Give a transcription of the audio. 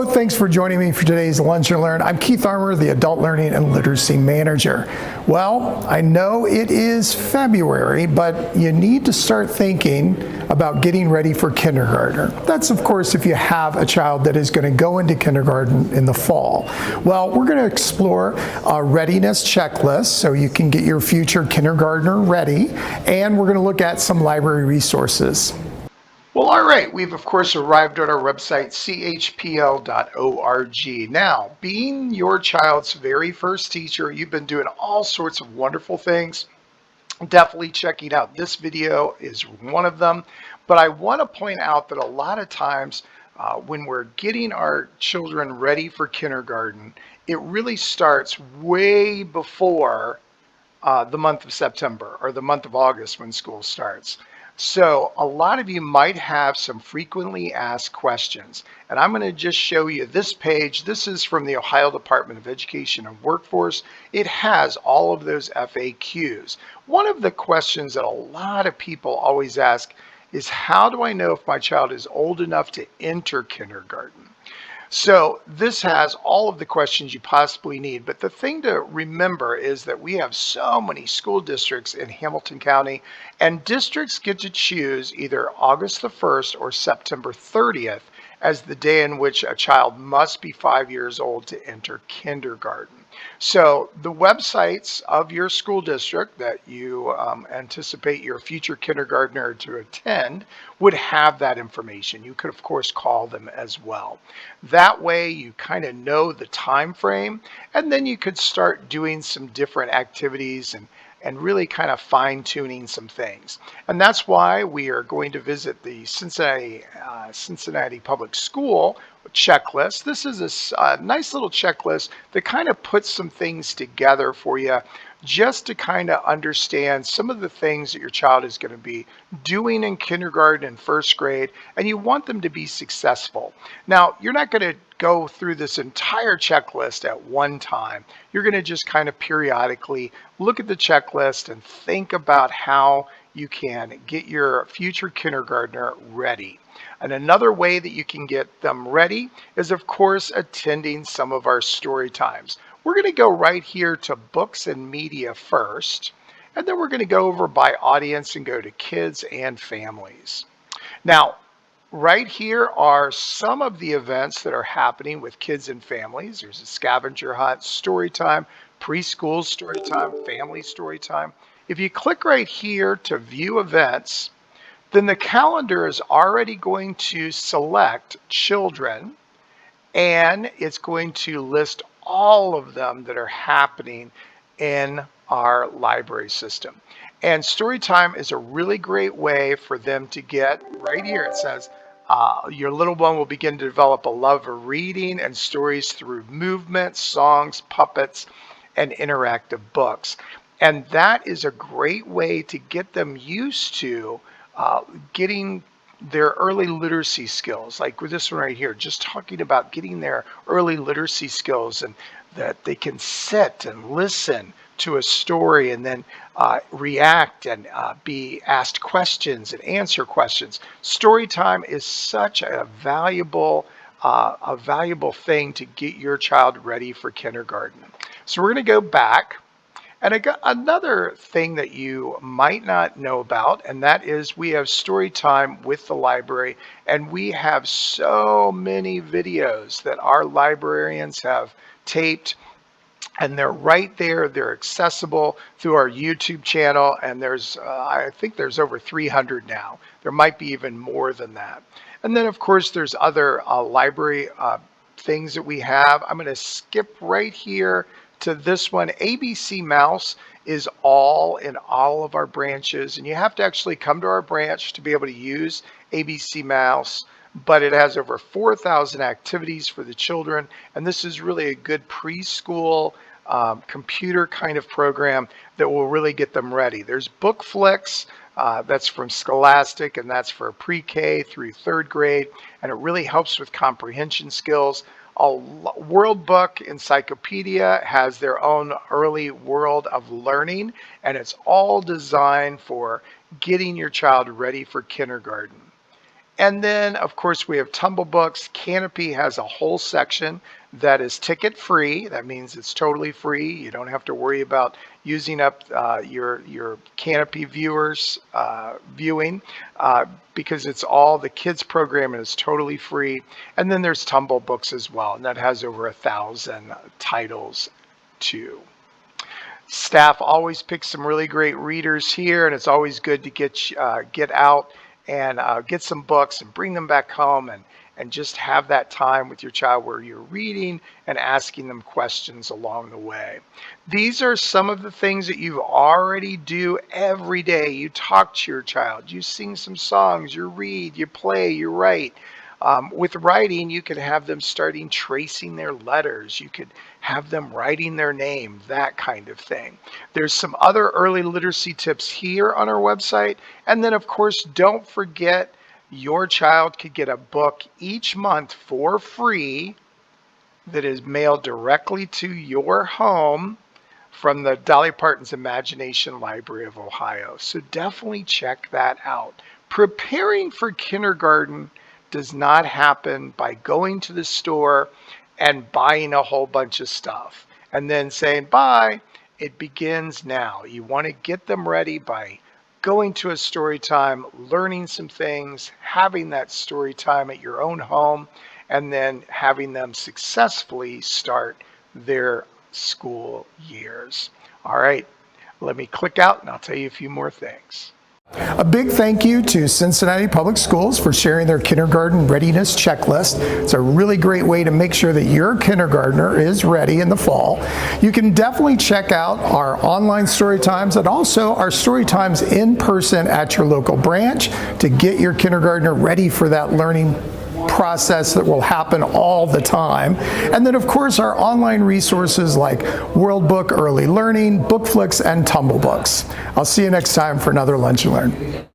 thanks for joining me for today's Lunch and Learn. I'm Keith Armour, the Adult Learning and Literacy Manager. Well, I know it is February, but you need to start thinking about getting ready for kindergarten. That's, of course, if you have a child that is going to go into kindergarten in the fall. Well, we're going to explore a readiness checklist so you can get your future kindergartner ready, and we're going to look at some library resources. Well, all right, we've of course arrived at our website, chpl.org. Now, being your child's very first teacher, you've been doing all sorts of wonderful things. Definitely checking out this video is one of them. But I want to point out that a lot of times when we're getting our children ready for kindergarten, it really starts way before the month of September or the month of August when school starts. So a lot of you might have some frequently asked questions, and I'm going to just show you this page. This is from the Ohio Department of Education and Workforce. It has all of those FAQs. One of the questions that a lot of people always ask is, how do I know if my child is old enough to enter kindergarten? So this has all of the questions you possibly need, but the thing to remember is that we have so many school districts in Hamilton County, and districts get to choose either August the 1st or September 30th as the day in which a child must be 5 years old to enter kindergarten. So the websites of your school district that you anticipate your future kindergartner to attend would have that information. You could, of course, call them as well. That way you kind of know the time frame, and then you could start doing some different activities and really kind of fine-tuning some things. And that's why we are going to visit the Cincinnati Public School checklist. This is a nice little checklist that kind of puts some things together for you just to kind of understand some of the things that your child is going to be doing in kindergarten and first grade, and you want them to be successful. Now, you're not going to go through this entire checklist at one time. You're going to just kind of periodically look at the checklist and think about how you can get your future kindergartner ready. And another way that you can get them ready is, of course, attending some of our story times. We're going to go right here to books and media first, and then we're going to go over by audience and go to kids and families. Now, right here are some of the events that are happening with kids and families. There's a scavenger hunt, story time, preschool story time, family story time. If you click right here to view events, then the calendar is already going to select children, and it's going to list all of them that are happening in our library system. And Storytime is a really great way for them to get, right here it says, your little one will begin to develop a love of reading and stories through movement, songs, puppets, and interactive books. And that is a great way to get them used to getting their early literacy skills, like with this one right here, just talking about getting their early literacy skills, and that they can sit and listen to a story and then react and be asked questions and answer questions. Story time is such a valuable thing to get your child ready for kindergarten. So we're going to go back. And I got another thing that you might not know about, and that is we have story time with the library, and we have so many videos that our librarians have taped, and they're right there. They're accessible through our YouTube channel, and there's I think there's over 300 now. There might be even more than that. And then, of course, there's other library things that we have. I'm going to skip right here to this one. ABC Mouse is all in all of our branches, and you have to actually come to our branch to be able to use ABC Mouse, but it has over 4,000 activities for the children, and this is really a good preschool computer kind of program that will really get them ready. There's Bookflix, that's from Scholastic, and that's for pre-K through third grade, and it really helps with comprehension skills. World Book Encyclopedia has their own early world of learning, and it's all designed for getting your child ready for kindergarten. And then, of course, we have Tumble Books. Canopy has a whole section that is ticket free. That means it's totally free. You don't have to worry about using up your Canopy viewers viewing because it's all the kids program and it's totally free. And then there's Tumble Books as well, and that has over 1,000 titles too. Staff always picks some really great readers here, and it's always good to get out and get some books and bring them back home and just have that time with your child where you're reading and asking them questions along the way. These are some of the things that you already do every day. You talk to your child, you sing some songs, you read, you play, you write. With writing, you could have them starting tracing their letters. You could have them writing their name, that kind of thing. There's some other early literacy tips here on our website. And then, of course, don't forget your child could get a book each month for free that is mailed directly to your home from the Dolly Parton's Imagination Library of Ohio. So definitely check that out. Preparing for kindergarten does not happen by going to the store and buying a whole bunch of stuff and then saying bye. It begins now. You want to get them ready by going to a story time, learning some things, having that story time at your own home, and then having them successfully start their school years. All right, let me click out and I'll tell you a few more things. A big thank you to Cincinnati Public Schools for sharing their kindergarten readiness checklist. It's a really great way to make sure that your kindergartner is ready in the fall. You can definitely check out our online story times and also our story times in person at your local branch to get your kindergartner ready for that learning process that will happen all the time. And then, of course, our online resources like World Book Early Learning, Booklists, and Tumble Books. I'll see you next time for another Lunch and Learn.